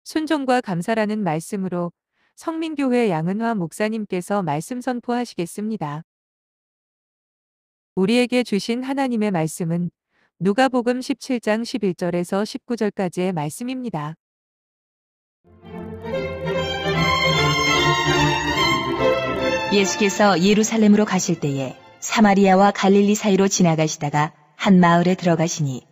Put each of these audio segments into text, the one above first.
순종과 감사라는 말씀으로 성민교회 양은화 목사님께서 말씀 선포하시겠습니다. 우리에게 주신 하나님의 말씀은 누가복음 17장 11절에서 19절까지의 말씀입니다. 예수께서 예루살렘으로 가실 때에 사마리아와 갈릴리 사이로 지나가시다가 한 마을에 들어가시니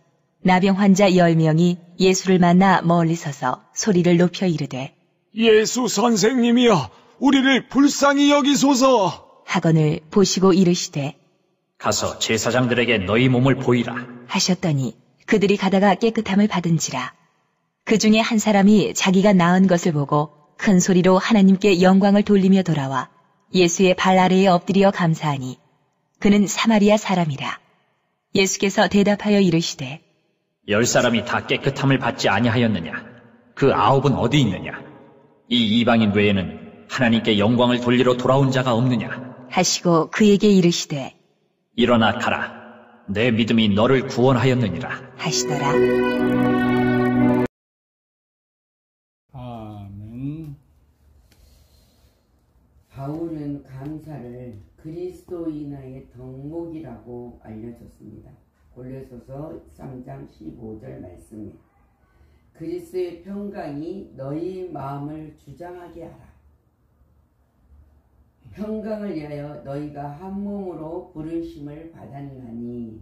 나병 환자 10명이 예수를 만나 멀리 서서 소리를 높여 이르되 예수 선생님이여 우리를 불쌍히 여기소서 하거늘 보시고 이르시되 가서 제사장들에게 너희 몸을 보이라 하셨더니 그들이 가다가 깨끗함을 받은지라. 그 중에 한 사람이 자기가 나은 것을 보고 큰 소리로 하나님께 영광을 돌리며 돌아와 예수의 발 아래에 엎드려 감사하니 그는 사마리아 사람이라. 예수께서 대답하여 이르시되 10사람이 다 깨끗함을 받지 아니하였느냐? 그 9은 어디 있느냐? 이 이방인 외에는 하나님께 영광을 돌리러 돌아온 자가 없느냐? 하시고 그에게 이르시되 일어나 가라. 내 믿음이 너를 구원하였느니라. 하시더라. 아멘. 바울은 감사를 그리스도인의 덕목이라고 알려줬습니다. 골로새서 3장 15절 말씀에 그리스도의 평강이 너희 마음을 주장하게 하라. 평강을 위하여 너희가 한 몸으로 부르심을 받았나니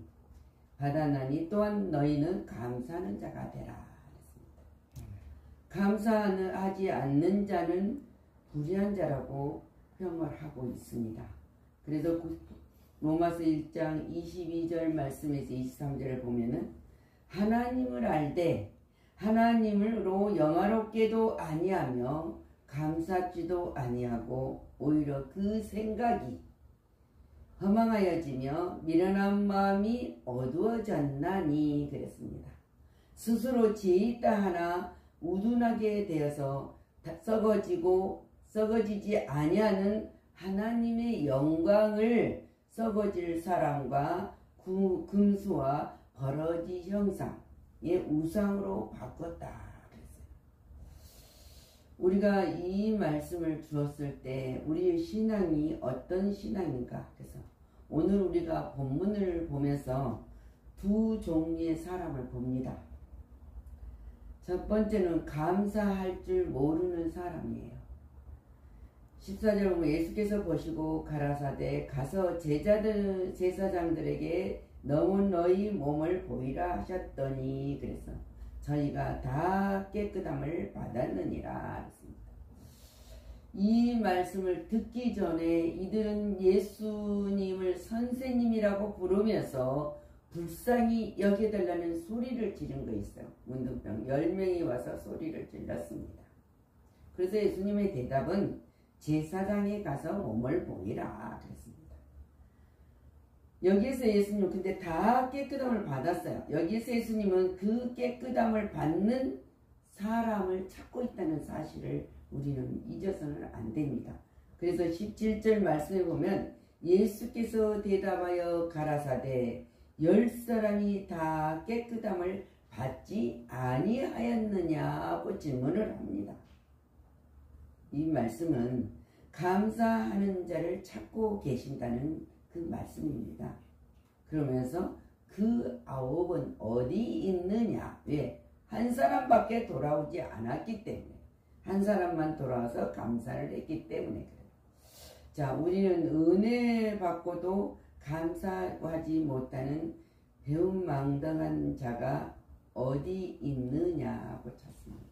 또한 너희는 감사하는 자가 되라. 감사하지 않는 자는 불의한 자라고 표현을 하고 있습니다. 그래서 로마서 1장 22절 말씀에서 23절을 보면은 하나님을 알되 하나님으로 영화롭게도 아니하며 감사지도 아니하고 오히려 그 생각이 허망하여지며 미련한 마음이 어두워졌나니 그랬습니다. 스스로 지혜있다 하나 우둔하게 되어서 썩어지지 아니하는 하나님의 영광을 썩어질 사람과 금수와 버러지 형상의 우상으로 바꿨다. 우리가 이 말씀을 주었을 때 우리의 신앙이 어떤 신앙인가? 그래서 오늘 우리가 본문을 보면서 두 종류의 사람을 봅니다. 첫 번째는 감사할 줄 모르는 사람이에요. 14절 보면 예수께서 보시고 가라사대 가서 제사장들에게 너희 몸을 보이라 하셨더니 그래서 저희가 다 깨끗함을 받았느니라 했습니다. 이 말씀을 듣기 전에 이들은 예수님을 선생님이라고 부르면서 불쌍히 여겨달라는 소리를 지른 거 있어요. 문둥병 10명이 와서 소리를 질렀습니다. 그래서 예수님의 대답은 제사장에 가서 몸을 보이라 그랬습니다. 여기에서 예수님은 근데 다 깨끗함을 받았어요. 여기에서 예수님은 그 깨끗함을 받는 사람을 찾고 있다는 사실을 우리는 잊어서는 안 됩니다. 그래서 17절 말씀에 보면 예수께서 대답하여 가라사대 10사람이 다 깨끗함을 받지 아니하였느냐고 질문을 합니다. 이 말씀은 감사하는 자를 찾고 계신다는 그 말씀입니다. 그러면서 그 9은 어디 있느냐? 왜? 한 사람밖에 돌아오지 않았기 때문에 한 사람만 돌아와서 감사를 했기 때문에 그래요. 자, 우리는 은혜 받고도 감사하지 못하는 배은망덕한 자가 어디 있느냐고 찾습니다.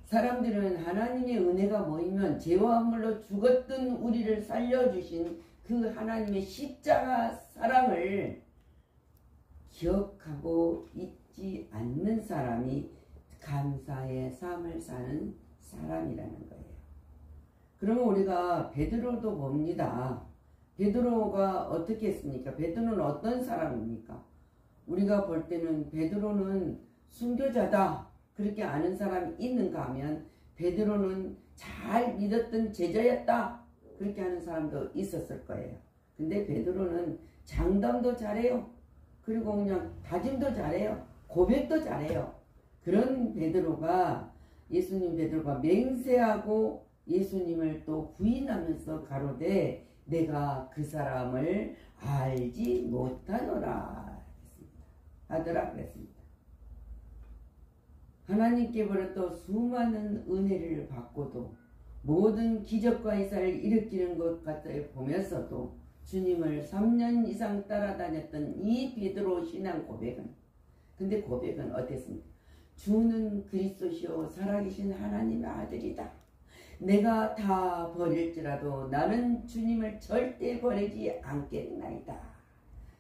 사람들은 하나님의 은혜가 모이면 죄와 허물로 죽었던 우리를 살려주신 그 하나님의 십자가 사랑을 기억하고 잊지 않는 사람이 감사의 삶을 사는 사람이라는 거예요. 그러면 우리가 베드로도 봅니다. 베드로가 어떻게 했습니까? 베드로는 어떤 사람입니까? 우리가 볼 때는 베드로는 순교자다 그렇게 아는 사람이 있는가 하면 베드로는 잘 믿었던 제자였다 그렇게 하는 사람도 있었을 거예요. 근데 베드로는 장담도 잘해요. 그리고 그냥 다짐도 잘해요. 고백도 잘해요. 그런 베드로가 맹세하고 예수님을 또 부인하면서 가로되 내가 그 사람을 알지 못하노라 하더라 그랬습니다. 하나님께로부터 수많은 은혜를 받고도 모든 기적과 이사를 일으키는 것 같아 보면서도 주님을 3년 이상 따라다녔던 이 베드로 신앙 고백은, 근데 고백은 어땠습니까? 주는 그리스도시요 살아계신 하나님의 아들이다. 내가 다 버릴지라도 나는 주님을 절대 버리지 않겠나이다.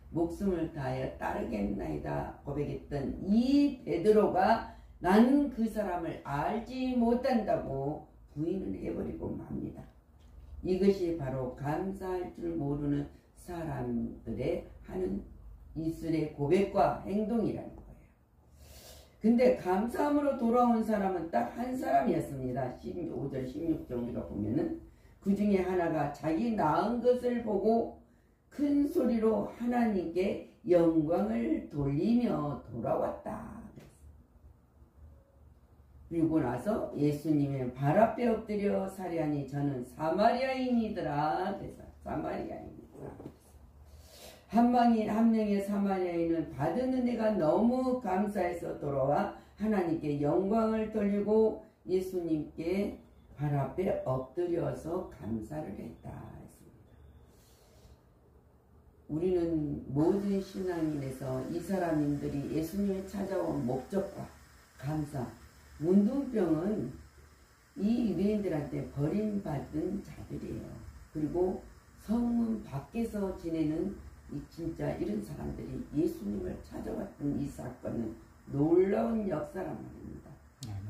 목숨을 다하여 따르겠나이다 고백했던 이 베드로가 나는 그 사람을 알지 못한다고 부인을 해버리고 맙니다. 이것이 바로 감사할 줄 모르는 사람들의 하는 입술의 고백과 행동이라는 거예요. 근데 감사함으로 돌아온 사람은 딱 한 사람이었습니다. 15절 16절 우리가 보면은 그 중에 하나가 자기 낳은 것을 보고 큰 소리로 하나님께 영광을 돌리며 돌아왔다. 그리고 나서 예수님의 발 앞에 엎드려 사례하니 저는 사마리아인이더라. 그래서 사마리아인이더라. 한 명의 사마리아인은 받은 은혜가 너무 감사해서 돌아와 하나님께 영광을 돌리고 예수님께 발 앞에 엎드려서 감사를 했다. 우리는 모든 신앙인에서 이 사람들이 예수님을 찾아온 목적과 감사, 문둥병은 이 유대인들한테 버림받은 자들이에요. 그리고 성문 밖에서 지내는 진짜 이런 사람들이 예수님을 찾아왔던 이 사건은 놀라운 역사란 말입니다.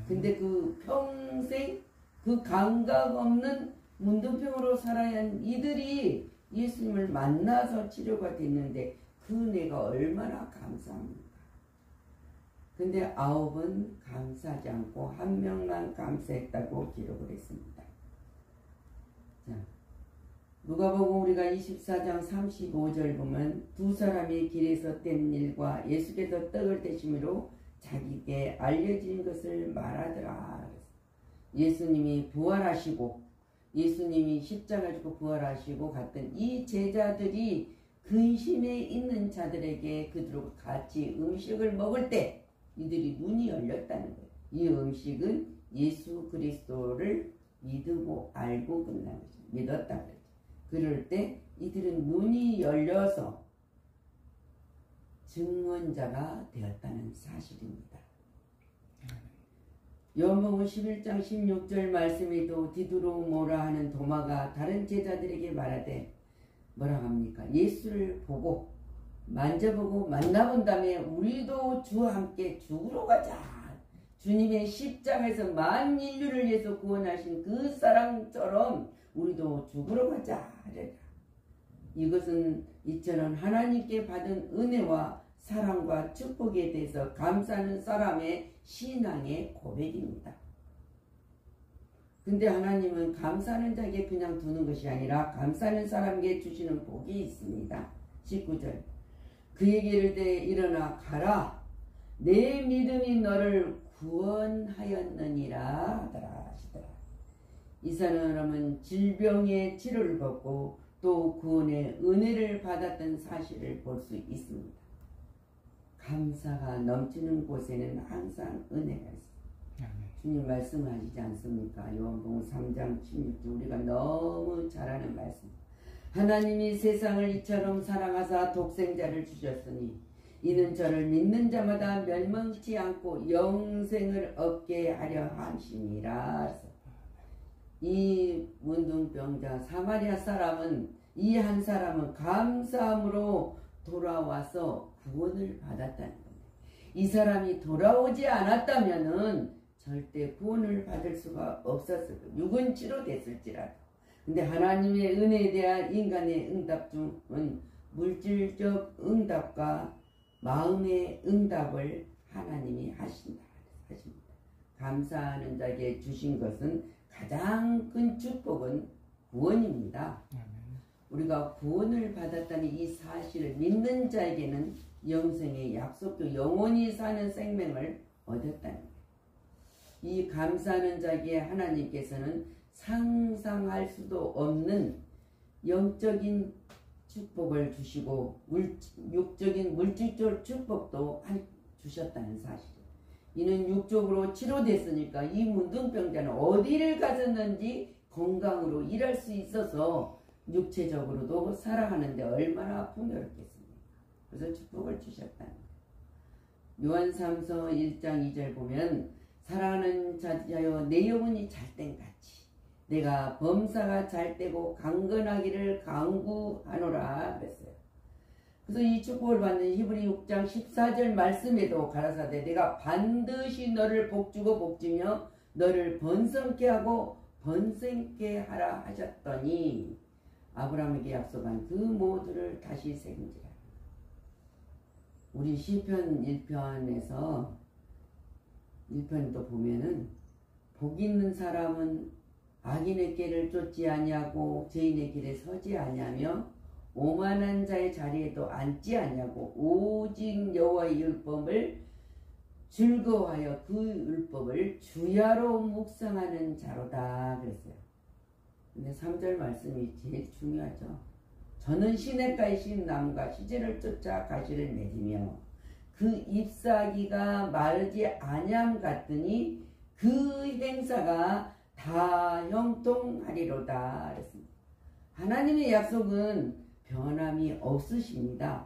근데 그 평생 그 감각 없는 문둥병으로 살아야 한 이들이 예수님을 만나서 치료가 됐는데 그 은혜가 얼마나 감사합니까? 근데 9은 감사하지 않고 1명만 감사했다고 기록을 했습니다. 자, 누가복음 우리가 24장 35절 보면 두 사람이 길에서 뗀 일과 예수께서 떡을 떼심으로 자기에게 알려진 것을 말하더라. 예수님이 부활하시고 예수님이 십자가 지고 부활하시고 갔던 이 제자들이 근심에 있는 자들에게 그들과 같이 음식을 먹을 때 이들이 눈이 열렸다는 거예요. 이 음식은 예수 그리스도를 믿고 알고 끝난 거죠. 믿었다 그랬죠. 그럴 때 이들은 눈이 열려서 증언자가 되었다는 사실입니다. 요한복음 11장 16절 말씀에도 디두로모라 하는 도마가 다른 제자들에게 말하되 뭐라 합니까? 예수를 보고 만져보고 만나본 다음에 우리도 주와 함께 죽으러 가자. 주님의 십자가에서 만 인류를 위해서 구원하신 그 사랑처럼 우리도 죽으러 가자. 이것은 이처럼 하나님께 받은 은혜와 사랑과 축복에 대해서 감사하는 사람의 신앙의 고백입니다. 근데 하나님은 감사하는 자에게 그냥 두는 것이 아니라 감사하는 사람에게 주시는 복이 있습니다. 19절 그에게 이르되 일어나 가라 내 믿음이 너를 구원하였느니라 하더라 하시더라. 이 사람은 질병의 치료를 받고 또 구원의 은혜를 받았던 사실을 볼 수 있습니다. 감사가 넘치는 곳에는 항상 은혜가 있습니다. 주님 말씀하시지 않습니까? 요한복음 3장 16절 우리가 너무 잘 아는 말씀. 하나님이 세상을 이처럼 사랑하사 독생자를 주셨으니 이는 저를 믿는 자마다 멸망치 않고 영생을 얻게 하려 함심이라. 이 문둥병자 사마리아 사람은 이 한 사람은 감사함으로 돌아와서 구원을 받았다는 겁니다. 이 사람이 돌아오지 않았다면은 절대 구원을 받을 수가 없었을 거예요. 육은 치료됐을지라도. 근데 하나님의 은혜에 대한 인간의 응답 중은 물질적 응답과 마음의 응답을 하나님이 하십니다. 감사하는 자에게 주신 것은 가장 큰 축복은 구원입니다. 우리가 구원을 받았다는 이 사실을 믿는 자에게는 영생의 약속도 영원히 사는 생명을 얻었다는 거예요. 이 감사하는 자에게 하나님께서는 상상할 수도 없는 영적인 축복을 주시고 육적인 물질적 축복도 주셨다는 사실. 이는 육적으로 치료됐으니까 이 문둥병자는 어디를 갔었는지 건강으로 일할 수 있어서 육체적으로도 살아가는데 얼마나 풍요롭겠습니까. 그래서 축복을 주셨다는 거예요. 요한삼서 1장 2절 보면 사랑하는 자여 내 영혼이 잘된 같이 내가 범사가 잘되고 강건하기를 강구하노라 그랬어요. 그래서 이 축복을 받는 히브리 6장 14절 말씀에도 가라사대 내가 반드시 너를 복주고 복주며 너를 번성케 하고 번성케 하라 하셨더니 아브라함에게 약속한 그 모두를 다시 새긴지라. 우리 시편 1편에서 1편도 보면은 복 있는 사람은 악인의 길을 쫓지 아니하고 죄인의 길에 서지 아니하며 오만한 자의 자리에도 앉지 아니하고 오직 여호와의 율법을 즐거워하여 그 율법을 주야로 묵상하는 자로다 그랬어요. 근데 3절 말씀이 제일 중요하죠. 저는 시냇가의 신나무가 시제를 쫓아 가시를 맺으며 그 잎사귀가 마르지 아니함 같으니 그 행사가 다 형통하리로다 그랬습니다. 하나님의 약속은 변함이 없으십니다.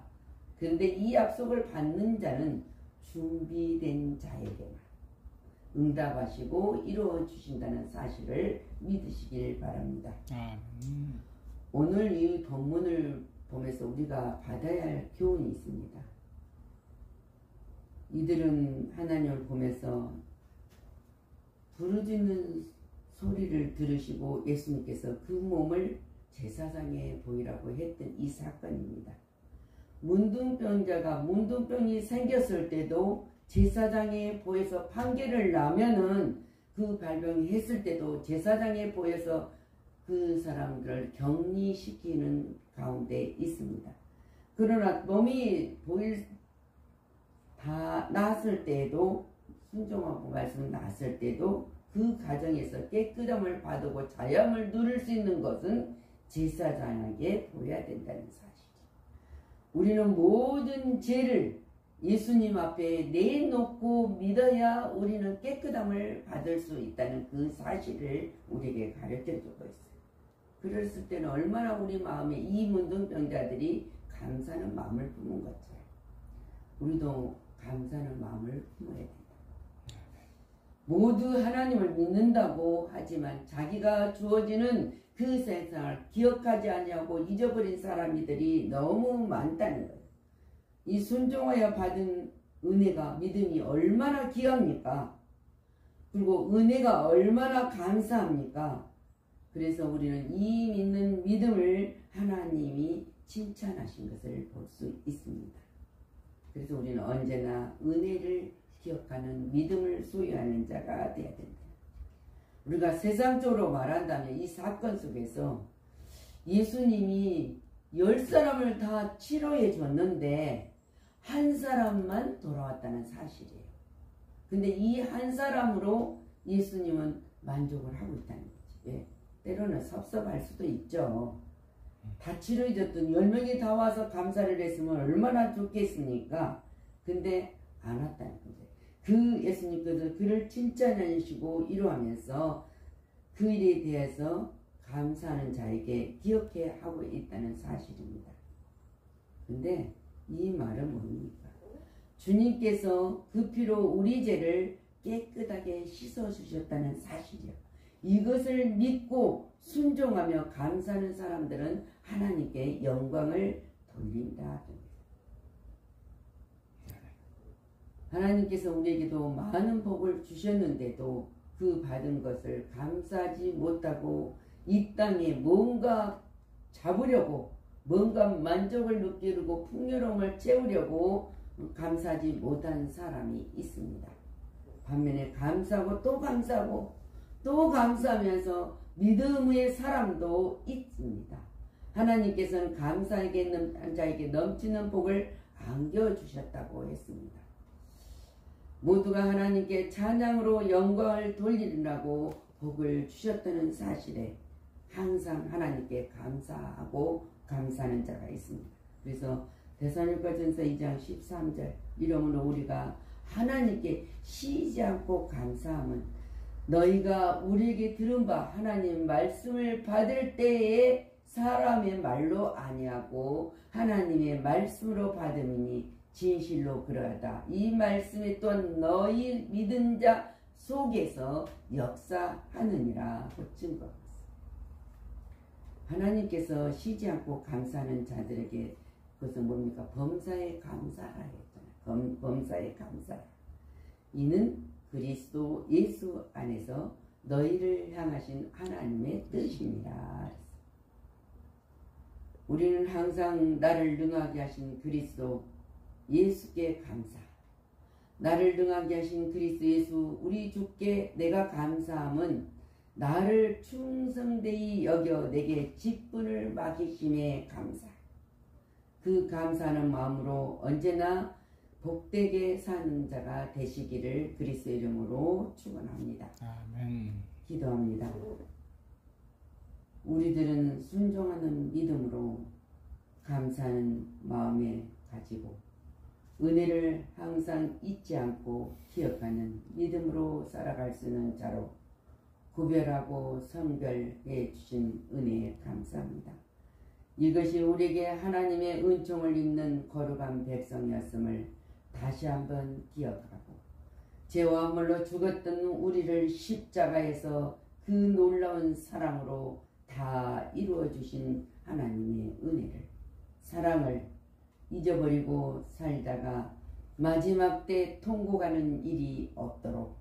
그런데 이 약속을 받는 자는 준비된 자에게만 응답하시고 이루어 주신다는 사실을 믿으시길 바랍니다. 오늘 이 본문을 보면서 우리가 받아야 할 교훈이 있습니다. 이들은 하나님을 보면서 부르짖는 소리를 들으시고 예수님께서 그 몸을 제사장에 보이라고 했던 이 사건입니다. 문둥병자가 문둥병이 생겼을 때도 제사장에 보여서 판결을 나면은 그 발병이 했을 때도 제사장에 보여서 그 사람들을 격리시키는 가운데 있습니다. 그러나 몸이 다 나았을 때에도 순종하고 말씀 나았을 때도 그 가정에서 깨끗함을 받고 자양을 누릴 수 있는 것은 제사장에게 보여야 된다는 사실. 우리는 모든 죄를 예수님 앞에 내놓고 믿어야 우리는 깨끗함을 받을 수 있다는 그 사실을 우리에게 가르쳐주고 있어요. 그랬을 때는 얼마나 우리 마음에 이 문둥병자들이 감사하는 마음을 품은 것처럼 우리도 감사하는 마음을 품어야 된다. 모두 하나님을 믿는다고 하지만 자기가 주어지는 그 세상을 기억하지 아니하고 잊어버린 사람들이 너무 많다는 거예요. 이 순종하여 받은 은혜가 믿음이 얼마나 귀합니까? 그리고 은혜가 얼마나 감사합니까? 그래서 우리는 이 믿는 믿음을 하나님이 칭찬하신 것을 볼 수 있습니다. 그래서 우리는 언제나 은혜를 기억하는 믿음을 소유하는 자가 되어야 된다. 우리가 세상적으로 말한다면 이 사건 속에서 예수님이 10사람을 다 치료해 줬는데 한 사람만 돌아왔다는 사실이에요. 근데 이 한 사람으로 예수님은 만족을 하고 있다는 거지. 예. 때로는 섭섭할 수도 있죠. 다 치료해 줬던 10명이 다 와서 감사를 했으면 얼마나 좋겠습니까? 근데 안 왔다는 거죠. 그 예수님께서 그를 칭찬하시고 이루하면서 그 일에 대해서 감사하는 자에게 기억해 하고 있다는 사실입니다. 근데 이 말은 뭡니까? 주님께서 그 피로 우리 죄를 깨끗하게 씻어주셨다는 사실이요. 이것을 믿고 순종하며 감사하는 사람들은 하나님께 영광을 돌린다. 하나님께서 우리에게도 많은 복을 주셨는데도 그 받은 것을 감사하지 못하고 이 땅에 뭔가 잡으려고 뭔가 만족을 느끼려고 풍요로움을 채우려고 감사하지 못한 사람이 있습니다. 반면에 감사하고 또 감사하고 또 감사하면서 믿음의 사람도 있습니다. 하나님께서는 감사하게 한 자에게 넘치는 복을 안겨주셨다고 했습니다. 모두가 하나님께 찬양으로 영광을 돌리라고 복을 주셨다는 사실에 항상 하나님께 감사하고 감사하는 자가 있습니다. 그래서 데살로니가전서 2장 13절 이러므로 우리가 하나님께 쉬지 않고 감사함은 너희가 우리에게 들은 바 하나님 말씀을 받을 때에 사람의 말로 아니하고 하나님의 말씀으로 받음이니 진실로 그러하다. 이 말씀이 또한 너희 믿은 자 속에서 역사하느니라. 증거. 하나님께서 쉬지 않고 감사하는 자들에게 그것은 뭡니까? 범사에 감사라 했잖아요. 범사에 감사라. 이는 그리스도 예수 안에서 너희를 향하신 하나님의 뜻이니라. 우리는 항상 나를 능하게 하신 그리스도 예수께 감사. 나를 능하게 하신 그리스도 예수 우리 주께 내가 감사함은 나를 충성되이 여겨 내게 직분을 맡기심에 감사. 그 감사하는 마음으로 언제나 복되게 사는 자가 되시기를 그리스도 이름으로 축원합니다. 아멘. 기도합니다. 우리들은 순종하는 믿음으로 감사하는 마음에 가지고 은혜를 항상 잊지 않고 기억하는 믿음으로 살아갈 수 있는 자로 구별하고 성별해 주신 은혜에 감사합니다. 이것이 우리에게 하나님의 은총을 입는 거룩한 백성이었음을 다시 한번 기억하고 죄와 허물로 죽었던 우리를 십자가에서 그 놀라운 사랑으로 다 이루어 주신 하나님의 은혜를 사랑을 잊어버리고 살다가 마지막 때 통곡하는 일이 없도록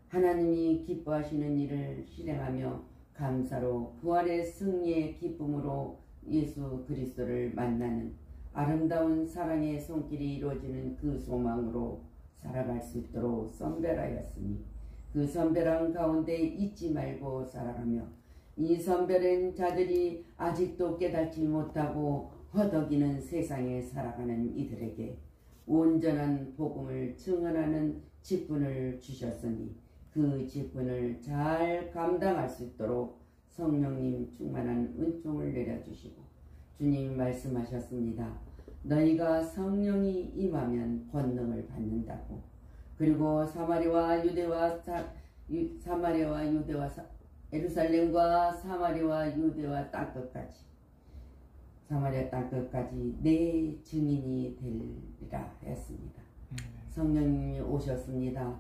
하나님이 기뻐하시는 일을 실행하며 감사로 부활의 승리의 기쁨으로 예수 그리스도를 만나는 아름다운 사랑의 손길이 이루어지는 그 소망으로 살아갈 수 있도록 선별하였으니 그 선별한 가운데 잊지 말고 살아가며 이 선별한 자들이 아직도 깨닫지 못하고 허덕이는 세상에 살아가는 이들에게 온전한 복음을 증언하는 직분을 주셨으니 그 직분을 잘 감당할 수 있도록 성령님 충만한 은총을 내려주시고 주님 말씀하셨습니다. 너희가 성령이 임하면 권능을 받는다고. 그리고 사마리아와 유대와 예루살렘과 사마리아와 유대와 땅끝까지 사마리아 땅끝까지 내 증인이 되리라 했습니다. 성령님이 오셨습니다.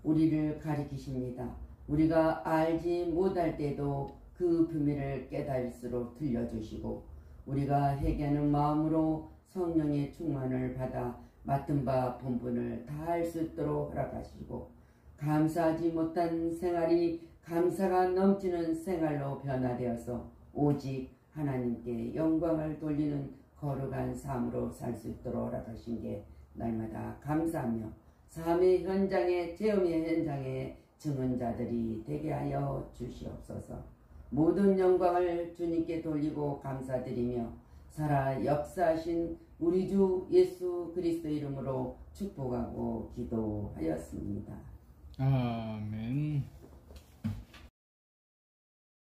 우리를 가리키십니다. 우리가 알지 못할 때도 그 비밀을 깨달을수록 들려주시고 우리가 회개하는 마음으로 성령의 충만을 받아 맡은 바 본분을 다할 수 있도록 허락하시고 감사하지 못한 생활이 감사가 넘치는 생활로 변화되어서 오직 하나님께 영광을 돌리는 거룩한 삶으로 살 수 있도록 허락하신 게 날마다 감사하며 삶의 현장에 체험의 현장에 증언자들이 되게 하여 주시옵소서. 모든 영광을 주님께 돌리고 감사드리며 살아 역사하신 우리 주 예수 그리스도 이름으로 축복하고 기도하였습니다. 아멘.